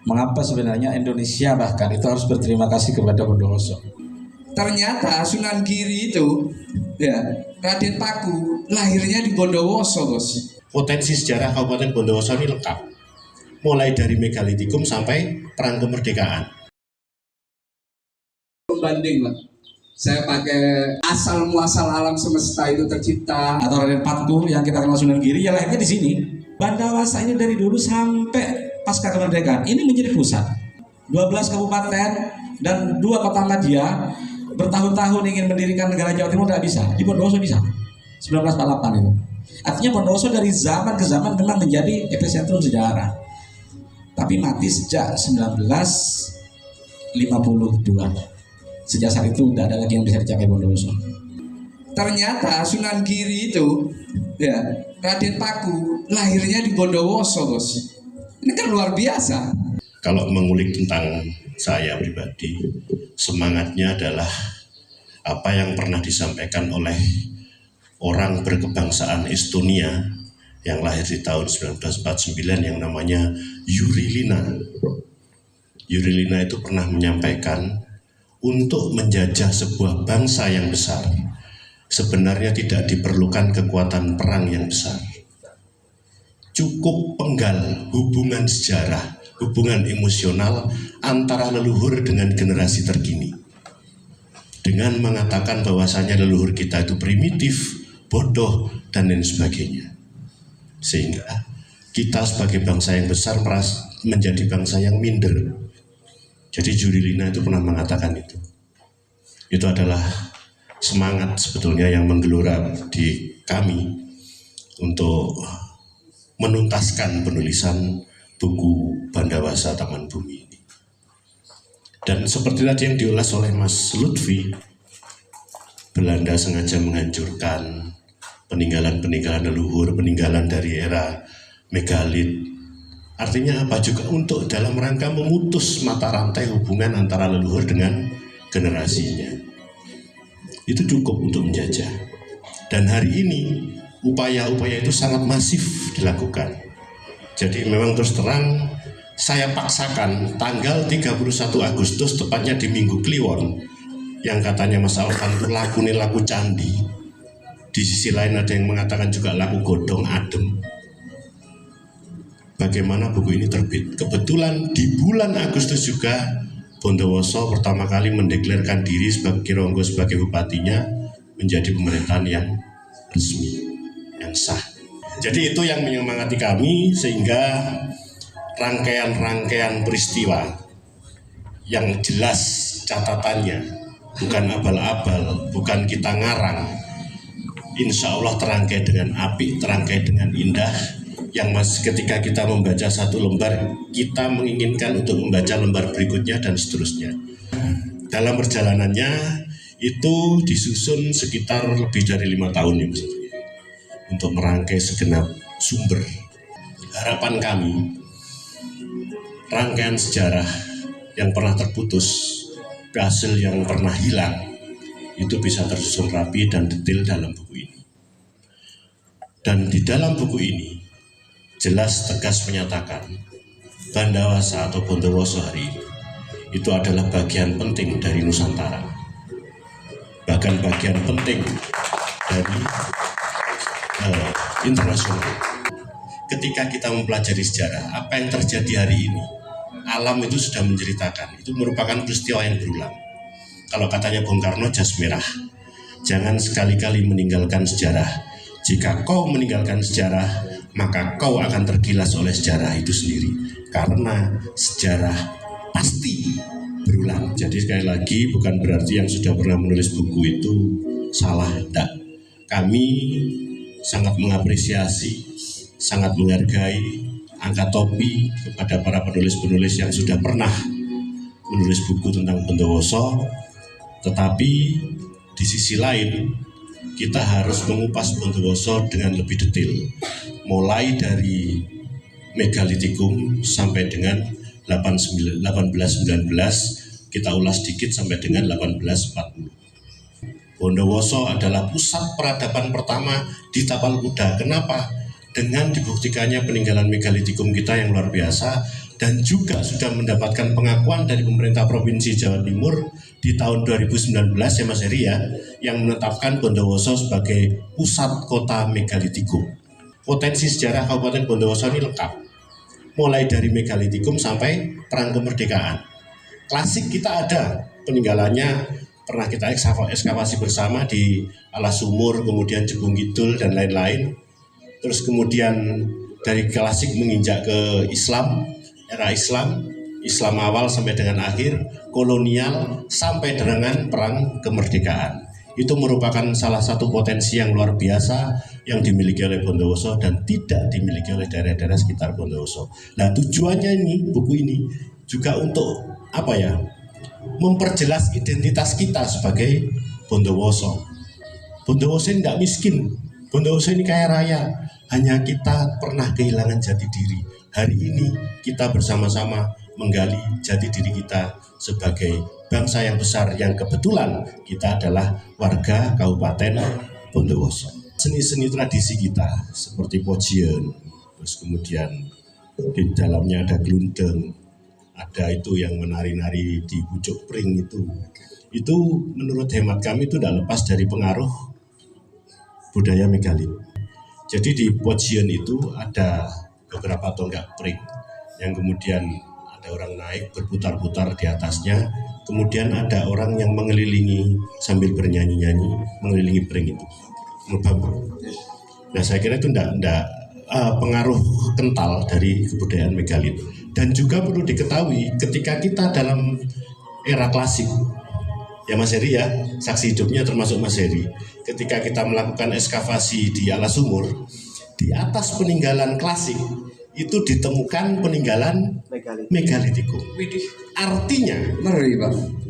Mengapa sebenarnya Indonesia bahkan itu harus berterima kasih kepada Bondowoso? Ternyata Sunan Giri itu, ya, Raden Paku lahirnya di Bondowoso, bos. Potensi sejarah Kabupaten Bondowoso ini lengkap, mulai dari megalitikum sampai perang kemerdekaan. Pembanding, Pak. Saya pakai asal muasal alam semesta itu tercipta. Atau Raden Paku yang kita kenal Sunan Giri, ya lahirnya di sini. Bandawasa ini dari dulu sampai pasca kemerdekaan ini menjadi pusat. 12 kabupaten dan 2 kota madya bertahun-tahun ingin mendirikan negara Jawa Timur tidak bisa. Di Bondowoso bisa. 1948 itu. Artinya Bondowoso dari zaman ke zaman memang menjadi epicentrum sejarah. Tapi mati sejak 1952. Sejak saat itu tidak ada lagi yang bisa dicapai Bondowoso. Ternyata Sunan Giri itu, ya, Raden Paku lahirnya di Bondowoso, bos. Ini kan luar biasa. Kalau mengulik tentang saya pribadi, semangatnya adalah apa yang pernah disampaikan oleh orang berkebangsaan Estonia yang lahir di tahun 1949 yang namanya Juri Lina. Juri Lina itu pernah menyampaikan untuk menjajah sebuah bangsa yang besar sebenarnya tidak diperlukan kekuatan perang yang besar. Cukup penggal hubungan sejarah, hubungan emosional antara leluhur dengan generasi terkini. Dengan mengatakan bahwasanya leluhur kita itu primitif, bodoh, dan lain sebagainya. Sehingga kita sebagai bangsa yang besar menjadi bangsa yang minder. Jadi Juri Lina itu pernah mengatakan itu. Itu adalah semangat sebetulnya yang menggelora di kami untuk menuntaskan penulisan buku Bandawasa Taman Bumi ini. Dan seperti tadi yang diulas oleh Mas Lutfi, Belanda sengaja menghancurkan peninggalan-peninggalan leluhur, peninggalan dari era megalit. Artinya apa? Juga untuk dalam rangka memutus mata rantai hubungan antara leluhur dengan generasinya. Itu cukup untuk menjajah. Dan hari ini upaya-upaya itu sangat masif dilakukan. Jadi memang terus terang saya paksakan tanggal 31 Agustus tepatnya di Minggu Kliwon yang katanya Mas Alvan itu laku candi. Di sisi lain ada yang mengatakan juga laku godong adem. Bagaimana buku ini terbit? Kebetulan di bulan Agustus juga Bondowoso pertama kali mendeklarkan diri sebagai Kironggo sebagai bupatinya menjadi pemerintahan yang resmi, yang sah. Jadi itu yang menyemangati kami sehingga rangkaian-rangkaian peristiwa yang jelas catatannya, bukan abal-abal, bukan kita ngarang, insya Allah terangkai dengan apik, terangkai dengan indah, yang ketika kita membaca satu lembar, kita menginginkan untuk membaca lembar berikutnya dan seterusnya. Dalam perjalanannya itu disusun sekitar lebih dari 5 tahun ya Mas, untuk merangkai segenap sumber. Harapan kami, rangkaian sejarah yang pernah terputus, hasil yang pernah hilang, itu bisa tersusun rapi dan detail dalam buku ini. Dan di dalam buku ini jelas tegas menyatakan Bandawasa atau Bondowoso hari ini itu adalah bagian penting dari Nusantara, bahkan bagian penting dari internasional. Ketika kita mempelajari sejarah, apa yang terjadi hari ini, alam itu sudah menceritakan, itu merupakan peristiwa yang berulang. Kalau katanya Bung Karno, jas merah, jangan sekali-kali meninggalkan sejarah. Jika kau meninggalkan sejarah, maka kau akan tergilas oleh sejarah itu sendiri. Karena sejarah pasti berulang. Jadi sekali lagi bukan berarti yang sudah pernah menulis buku itu salah, tidak. Kami sangat mengapresiasi, sangat menghargai, angkat topi kepada para penulis-penulis yang sudah pernah menulis buku tentang Bondowoso. Tetapi di sisi lain kita harus mengupas Bondowoso dengan lebih detail, mulai dari megalitikum sampai dengan 1819, kita ulas sedikit sampai dengan 1840. Bondowoso adalah pusat peradaban pertama di Tapal Kuda. Kenapa? Dengan dibuktikannya peninggalan megalitikum kita yang luar biasa, dan juga sudah mendapatkan pengakuan dari pemerintah Provinsi Jawa Timur di tahun 2019 ya Mas Heri ya, yang menetapkan Bondowoso sebagai pusat kota megalitikum. Potensi sejarah Kabupaten Bondowoso ini lengkap, mulai dari megalitikum sampai perang kemerdekaan. Klasik kita ada peninggalannya, pernah kita ekskavasi bersama di Alas Sumur, kemudian Jebung Kidul dan lain-lain. Terus kemudian dari klasik menginjak ke Islam, era Islam awal sampai dengan akhir, kolonial sampai dengan perang kemerdekaan. Itu merupakan salah satu potensi yang luar biasa yang dimiliki oleh Bondowoso dan tidak dimiliki oleh daerah-daerah sekitar Bondowoso. Nah, tujuannya ini, buku ini juga untuk apa ya? Memperjelas identitas kita sebagai Bondowoso. Bondowoso ini tidak miskin, Bondowoso ini kaya raya. Hanya kita pernah kehilangan jati diri. Hari ini kita bersama-sama menggali jati diri kita sebagai bangsa yang besar yang kebetulan kita adalah warga Kabupaten Bondowoso. Seni-seni tradisi kita seperti pojian, terus kemudian di dalamnya ada glundeng, ada itu yang menari-nari di pucuk pring itu menurut hemat kami itu tidak lepas dari pengaruh budaya megalit. Jadi di pojian itu ada beberapa tonggak pring yang kemudian ada orang naik berputar-putar di atasnya, kemudian ada orang yang mengelilingi sambil bernyanyi-nyanyi mengelilingi pring itu. Nah, saya kira itu tidak pengaruh kental dari kebudayaan megalit. Dan juga perlu diketahui ketika kita dalam era klasik, ya Mas Heri ya, saksi hidupnya termasuk Mas Heri, ketika kita melakukan ekskavasi di Alas Sumur, di atas peninggalan klasik itu ditemukan peninggalan megalitikum. Artinya,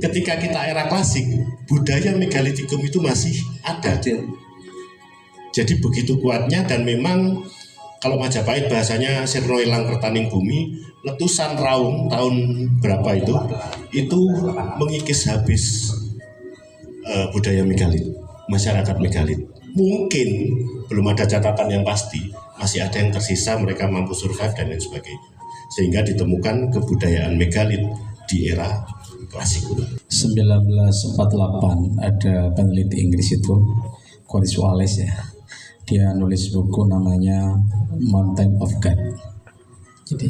ketika kita era klasik, budaya megalitikum itu masih ada. Jadi begitu kuatnya, dan memang kalau Majapahit bahasanya sirno ilang pertaning bumi, letusan Raung tahun berapa itu mengikis habis budaya megalit, masyarakat megalit. Mungkin belum ada catatan yang pasti, masih ada yang tersisa, mereka mampu survive dan lain sebagainya, sehingga ditemukan kebudayaan megalit di era klasik. 1948 ada peneliti Inggris itu Cornelius Wallace ya, dia nulis buku namanya Mountain of God. Jadi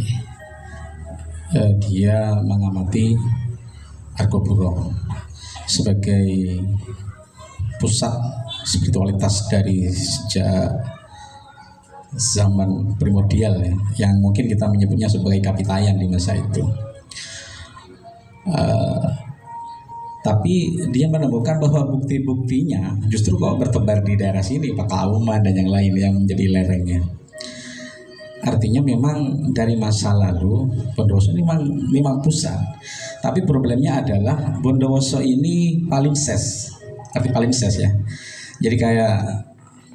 dia mengamati Argopuro sebagai pusat spiritualitas dari sejak zaman primordial ya, yang mungkin kita menyebutnya sebagai Kapitayan di masa itu. Tapi dia menemukan bahwa bukti-buktinya justru kok bertebar di daerah sini, Pakauman dan yang lain yang menjadi lerengnya. Artinya memang dari masa lalu Bondowoso ini memang pusat. Tapi problemnya adalah Bondowoso ini palimpsest, arti palimpsest ya. Jadi kayak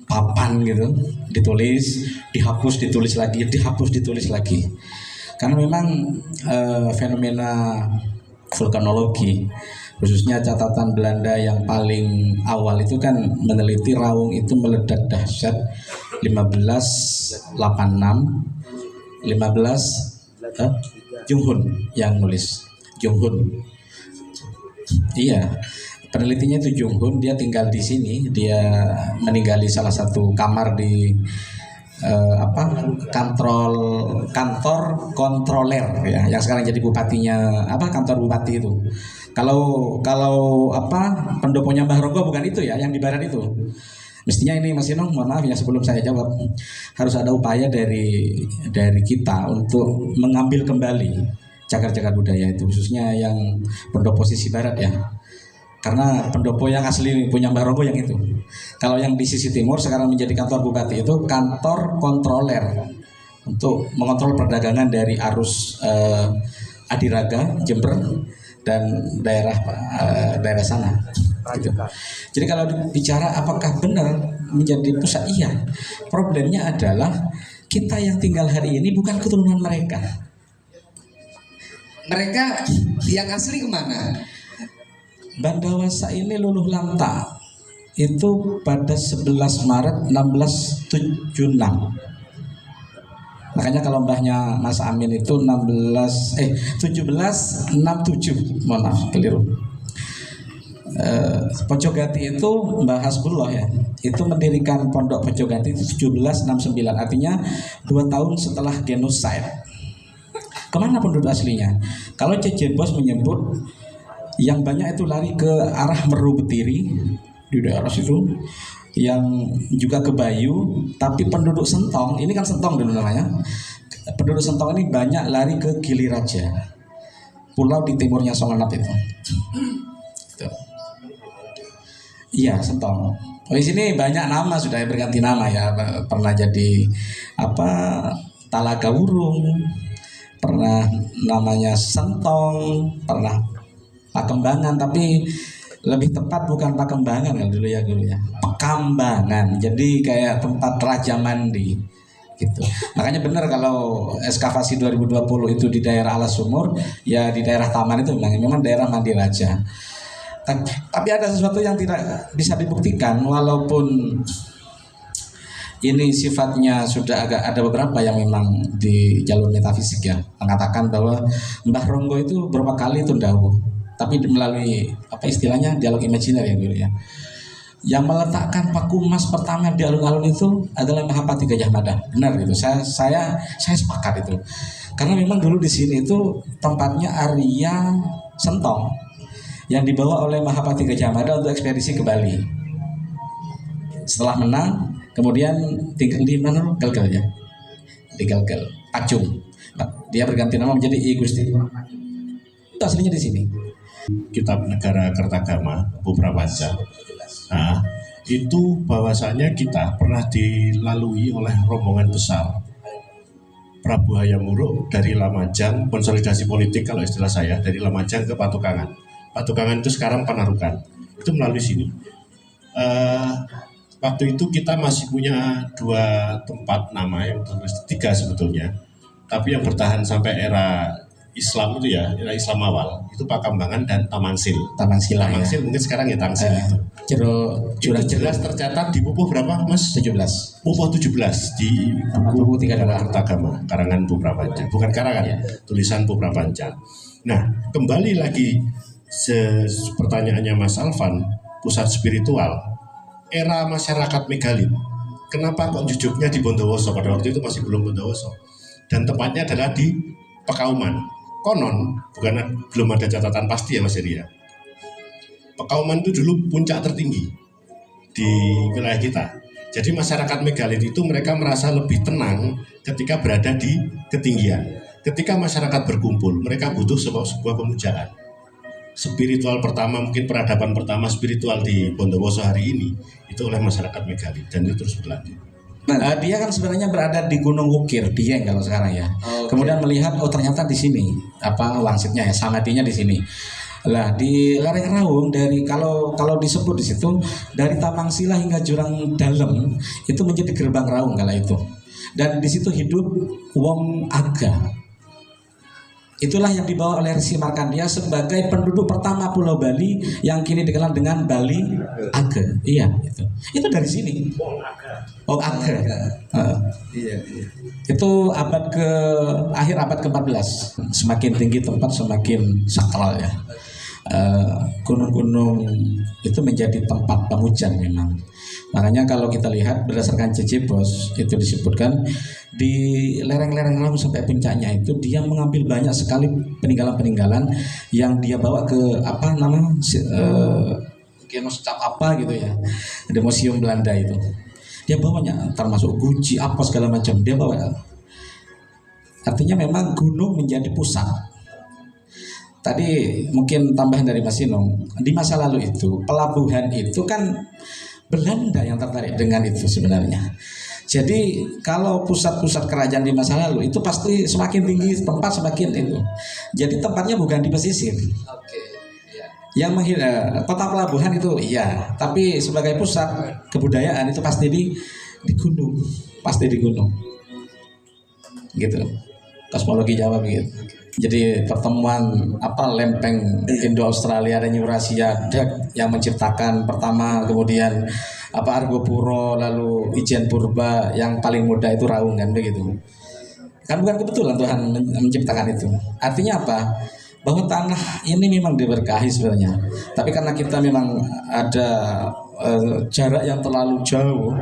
papan gitu, ditulis, dihapus, ditulis lagi, dihapus, ditulis lagi. Karena memang fenomena vulkanologi, khususnya catatan Belanda yang paling awal itu kan meneliti Raung itu meledak dahsyat 1586, Junghun yang nulis, Junghun. Iya, penelitinya itu Junghun, dia tinggal di sini, dia meninggali salah satu kamar di kantor kontroler ya, yang sekarang jadi bupatinya, kantor bupati itu. Kalau pendoponya Mbah Ronggo bukan itu ya, yang di barat itu. Mestinya ini Mas Inong, mohon maaf ya sebelum saya jawab, harus ada upaya dari kita untuk mengambil kembali cagar-cagar budaya itu, khususnya yang pendopo sisi barat ya. Karena pendopo yang asli punya Mbah Ronggo yang itu. Kalau yang di sisi timur sekarang menjadi kantor bupati itu kantor kontroler untuk mengontrol perdagangan dari arus Adiraga, Jember dan daerah sana. Gitu. Jadi kalau bicara apakah benar menjadi pusat, iya. Problemnya adalah kita yang tinggal hari ini bukan keturunan mereka. Mereka yang asli kemana? Bandawasa ini luluh lanta itu pada 11 Maret 1676. Makanya kalau mbahnya Mas Amin itu 1767, mohon maaf keliru. Pojogati itu Mbah Hasbullah ya, itu mendirikan pondok Pojogati itu 1769, artinya 2 tahun setelah genosida. Kemana penduduk aslinya? Kalau C.J. Bos menyebut yang banyak itu lari ke arah Meru Betiri di daerah situ, yang juga ke Bayu, tapi penduduk Sentong, ini kan Sentong dulu namanya, penduduk Sentong ini banyak lari ke Giliraja, pulau di timurnya Songonap itu. Iya, Sentong. Oh, di sini banyak nama sudah berganti nama ya. Pernah jadi Talaga Wurung, pernah namanya Sentong, pernah Pakembangan, tapi lebih tepat bukan Pakembangan kalau dulu ya Pekambangan. Jadi kayak tempat Raja Mandi gitu. Makanya benar kalau ekskavasi 2020 itu di daerah Alas Sumur, ya di daerah Taman itu memang daerah mandi raja. Tapi ada sesuatu yang tidak bisa dibuktikan, walaupun ini sifatnya sudah agak ada beberapa yang memang di jalur metafisik ya, mengatakan bahwa Mbah Ronggo itu berapa kali itu ndawuh, tapi melalui istilahnya dialog imajiner ya dulu ya. Yang meletakkan paku emas pertama di alun-alun itu adalah Mahapati Gajah Mada. Benar itu, saya sepakat itu. Karena memang dulu di sini itu tempatnya Arya Sentong yang dibawa oleh Mahapati Gajah Mada untuk ekspedisi ke Bali. Setelah menang, kemudian tinggal di mana? Galgal ya, di Galgal, Pacung. Dia berganti nama menjadi I Gusti. Itu aslinya di sini. Kitab Negara Kertagama Puprapanca. Nah, itu bahwasanya kita pernah dilalui oleh rombongan besar Prabu Hayam Wuruk dari Lamajang, konsolidasi politik kalau istilah saya, dari Lamajang ke Patukangan. Patukangan itu sekarang Panarukan, itu melalui sini. Waktu itu kita masih punya 2 tempat nama yang tertulis, 3 sebetulnya, tapi yang bertahan sampai era Islam itu ya, era Islam awal itu Pakambangan dan Tamangsil. Tamangsil mungkin sekarang ya Tangsil itu. Jurang jelas tercatat di Pupuh berapa Mas? 17. Pupuh 17 di buku Kertagama karangan Puprapanca, bukan karangan ya, tulisan Puprapanca. Nah, kembali lagi pertanyaannya Mas Alvan, pusat spiritual era masyarakat megalit. Kenapa kok jujuknya di Bondowoso? Pada waktu itu masih belum Bondowoso, dan tempatnya adalah di Pekauman. Konon, belum ada catatan pasti ya Mas Heri ya. Pekauman itu dulu puncak tertinggi di wilayah kita. Jadi masyarakat megalit itu mereka merasa lebih tenang ketika berada di ketinggian. Ketika masyarakat berkumpul, mereka butuh sebuah pemujaan. Spiritual pertama, mungkin peradaban pertama spiritual di Bondowoso hari ini itu oleh masyarakat megalit, dan itu terus berlanjut. Dia kan sebenarnya berada di Gunung Wukir, Dieng kalau sekarang ya. Okay. Kemudian melihat ternyata di sini wangsitnya ya, samadinya di sini. Lah di lereng Raung dari kalau disebut di situ dari Tamangsila hingga Jurang Dalem itu menjadi gerbang Raung kala itu. Dan di situ hidup Wong Aga. Itulah yang dibawa oleh Resi Markandia sebagai penduduk pertama Pulau Bali yang kini dikenal dengan Bali Age. Iya, itu. Itu dari sini. Wong Age. Iya. Itu akhir abad ke-14. Semakin tinggi tempat semakin sakral ya. Gunung-gunung itu menjadi tempat pemujan memang. Makanya kalau kita lihat berdasarkan C.J. Bos itu disebutkan di lereng-lereng Raung sampai puncaknya itu dia mengambil banyak sekali peninggalan-peninggalan yang dia bawa ke Genoscap gitu ya, ada museum Belanda itu. Dia bawanya termasuk Gucci apa segala macam dia bawa. Artinya memang gunung menjadi pusat. Tadi mungkin tambahan dari Mas Sinong, di masa lalu itu pelabuhan itu kan Belanda yang tertarik dengan itu sebenarnya. Jadi kalau pusat-pusat kerajaan di masa lalu itu pasti semakin tinggi tempat semakin itu. Jadi tempatnya bukan di pesisir. Yang kota pelabuhan itu iya, tapi sebagai pusat kebudayaan itu pasti di gunung, pasti di gunung. Gitu. Kosmologi Jawa begitu. Jadi pertemuan lempeng Indo-Australia dan Eurasia yang menciptakan pertama, kemudian Argopuro, lalu Ijen Purba, yang paling muda itu Raung kan begitu. Kan bukan kebetulan Tuhan menciptakan itu. Artinya apa? Bahwa tanah ini memang diberkahi sebenarnya. Tapi karena kita memang ada jarak yang terlalu jauh,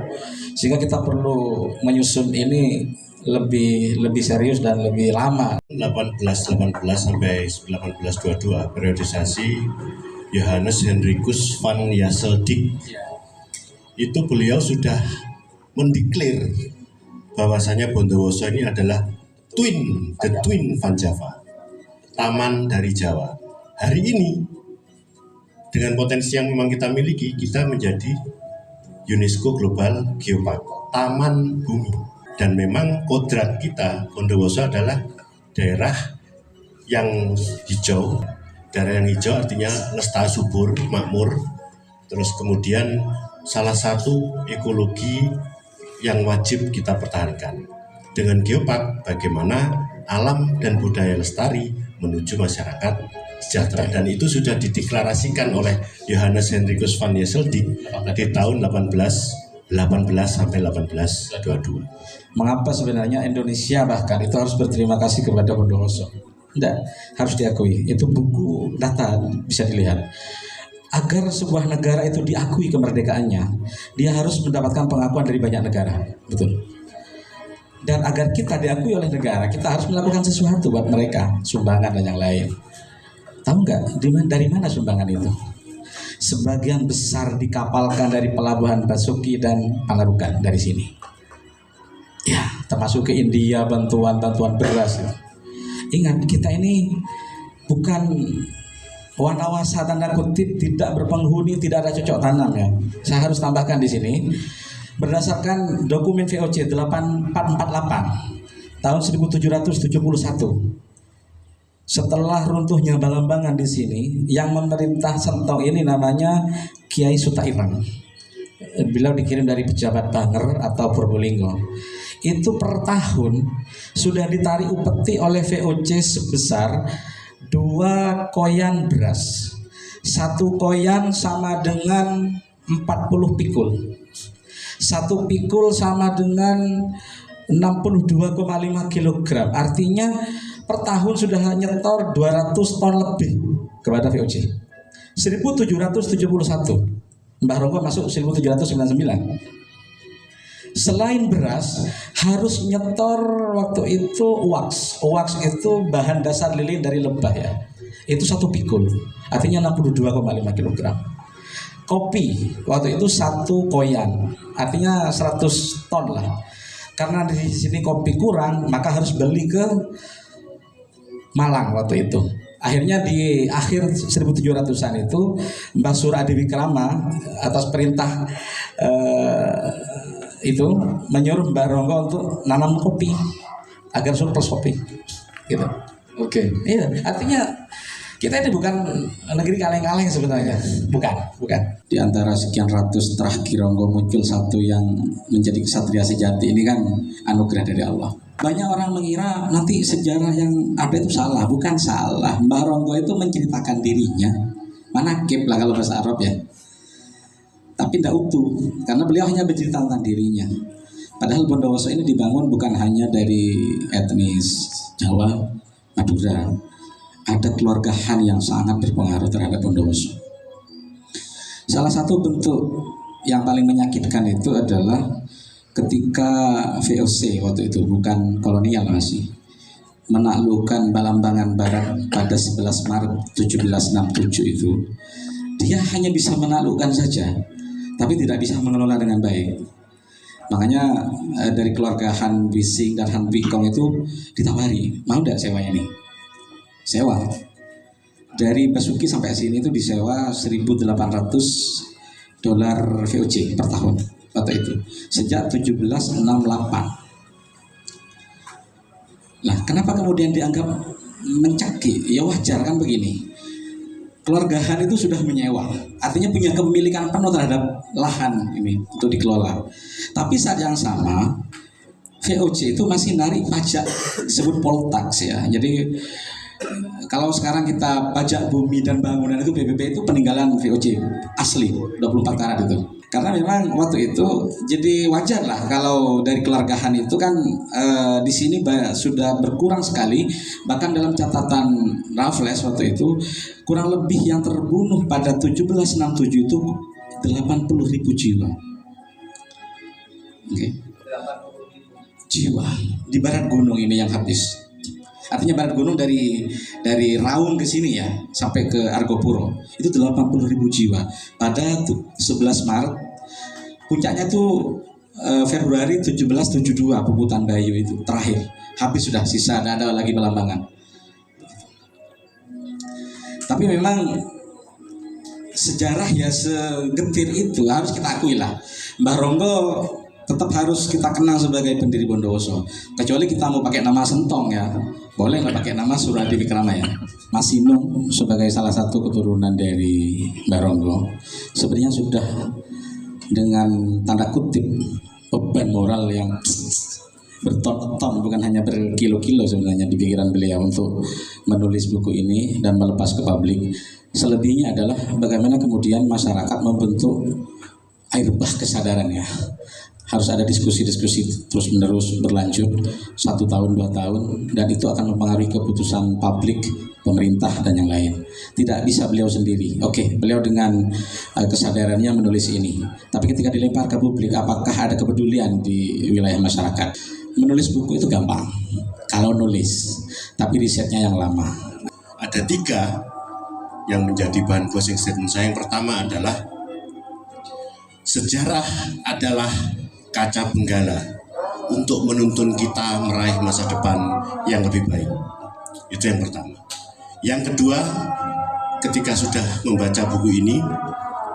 sehingga kita perlu menyusun ini lebih serius dan lebih lama. 1818 sampai 1822 periodisasi Johannes Hendrikus van Jasseldyk. Itu beliau sudah mendeklar bahwasanya Bondowoso ini adalah the twin Van Java, taman dari Jawa. Hari ini dengan potensi yang memang kita miliki, kita menjadi UNESCO Global Geopark, taman bumi. Dan memang kodrat kita, Bondowoso adalah daerah yang hijau. Daerah yang hijau artinya lestari, subur, makmur. Terus kemudian salah satu ekologi yang wajib kita pertahankan. Dengan Geopark, bagaimana alam dan budaya lestari menuju masyarakat sejahtera, dan itu sudah dideklarasikan oleh Johannes Hendrikus van Jasseldyk di tahun 1818 sampai 1822. Mengapa sebenarnya Indonesia bahkan itu harus berterima kasih kepada Bondowoso? Tidak, harus diakui. Itu buku data bisa dilihat. Agar sebuah negara itu diakui kemerdekaannya, dia harus mendapatkan pengakuan dari banyak negara, betul. Dan agar kita diakui oleh negara, kita harus melakukan sesuatu buat mereka, sumbangan dan yang lain. Tahu nggak dari mana sumbangan itu? Sebagian besar dikapalkan dari pelabuhan Basuki dan Pangarukan dari sini. Ya, termasuk ke India bantuan beras. Ingat, kita ini bukan wanawasa tanda kutip, tidak berpenghuni, tidak ada cocok tanam ya. Saya harus tambahkan di sini, berdasarkan dokumen VOC 8448 tahun 1771. Setelah runtuhnya Balambangan di sini, yang memerintah Sentong ini namanya Kiai Sutairang. Beliau dikirim dari pejabat Banger atau Probolinggo. Itu per tahun sudah ditarik upeti oleh VOC sebesar 2 koyan beras. 1 koyan sama dengan 40 pikul. 1 pikul sama dengan 62,5 kg. Artinya per tahun sudah nyetor 200 ton lebih kepada VOC. 1771. Mbah Ronggo masuk 1799. Selain beras, harus nyetor waktu itu wax. Wax itu bahan dasar lilin dari lebah ya. Itu 1 pikul, artinya 62,5 kg. Kopi waktu itu 1 koyan, artinya 100 ton lah. Karena di sini kopi kurang, maka harus beli ke Malang waktu itu. Akhirnya di akhir 1700-an itu Mbah Suradi Wikrama atas perintah itu menyuruh Mbah Ronggo untuk nanam kopi agar surplus kopi gitu. Oke. Iya, artinya kita ini bukan negeri kaleng-kaleng sebenarnya. Bukan. Di antara sekian ratus terakhir Ronggo muncul satu yang menjadi kesatria sejati. Ini kan anugerah dari Allah. Banyak orang mengira nanti sejarah yang ada itu salah. Bukan salah. Mbah Ronggo itu menceritakan dirinya. Manakib lah kalau bahasa Arab ya. Tapi tidak utuh, karena beliau hanya bercerita tentang dirinya. Padahal Bondowoso ini dibangun bukan hanya dari etnis Jawa, Madura. Ada keluarga Han yang sangat berpengaruh terhadap Bondowoso. Salah satu bentuk yang paling menyakitkan itu adalah ketika VOC waktu itu, bukan kolonial masih, menaklukkan Balambangan Barat pada 11 Maret 1767 itu. Dia hanya bisa menaklukkan saja, tapi tidak bisa mengelola dengan baik. Makanya dari keluarga Han Bising dan Han Bikong itu ditawari, mau tidak sewanya nih? Sewa. Dari Basuki sampai sini itu disewa $1.800 VOC per tahun waktu itu. Sejak 1768. Nah, kenapa kemudian dianggap mencaki? Ya wajar kan begini. Keluarga Han itu sudah menyewa, artinya punya kepemilikan penuh terhadap lahan ini untuk dikelola. Tapi saat yang sama, VOC itu masih narik pajak disebut poll tax ya. Jadi kalau sekarang kita pajak bumi dan bangunan itu PBB itu peninggalan VOC asli 24 karat itu. Karena memang waktu itu jadi wajar lah kalau dari keluargaan itu kan di sini sudah berkurang sekali. Bahkan dalam catatan Raffles waktu itu kurang lebih yang terbunuh pada 1767 itu 80.000 jiwa. Okay. Jiwa di barat gunung ini yang habis. Artinya barat gunung dari Raung ke sini ya sampai ke Argopuro itu 80.000 jiwa pada 11 Maret. Puncaknya tuh Februari 1772 Puputan Bayu itu terakhir. Habis sudah, sisa tidak ada lagi Belambangan. Tapi memang sejarah ya segentir itu harus kita akui lah. Mbah Ronggo tetap harus kita kenang sebagai pendiri Bondowoso. Kecuali kita mau pakai nama Sentong ya, boleh nggak pakai nama Suradi Wikrama ya. Mas Inung sebagai salah satu keturunan dari Mbah Ronggo sebenarnya sudah dengan tanda kutip beban moral yang berton-ton, bukan hanya berkilo-kilo sebenarnya di pikiran beliau untuk menulis buku ini dan melepas ke publik. Selebihnya adalah bagaimana kemudian masyarakat membentuk air bah kesadaran ya. Harus ada diskusi-diskusi terus menerus berlanjut 1 tahun 2 tahun, dan itu akan mempengaruhi keputusan publik, pemerintah dan yang lain. Tidak bisa beliau sendiri. Oke, beliau dengan kesadarannya menulis ini. Tapi ketika dilempar ke publik, apakah ada kepedulian di wilayah masyarakat? Menulis buku itu gampang kalau nulis, tapi risetnya yang lama. Ada 3 yang menjadi bahan closing statement saya. Yang pertama adalah sejarah adalah kaca benggala untuk menuntun kita meraih masa depan yang lebih baik. Itu yang pertama. Yang kedua, ketika sudah membaca buku ini,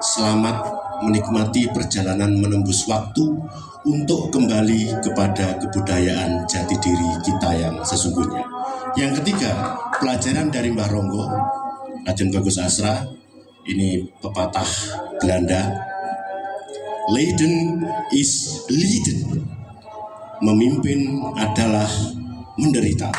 selamat menikmati perjalanan menembus waktu untuk kembali kepada kebudayaan jati diri kita yang sesungguhnya. Yang ketiga, pelajaran dari Mbah Ronggo, Raden Bagus Asra, ini pepatah Belanda. Leiden is leiden. Memimpin adalah menderita.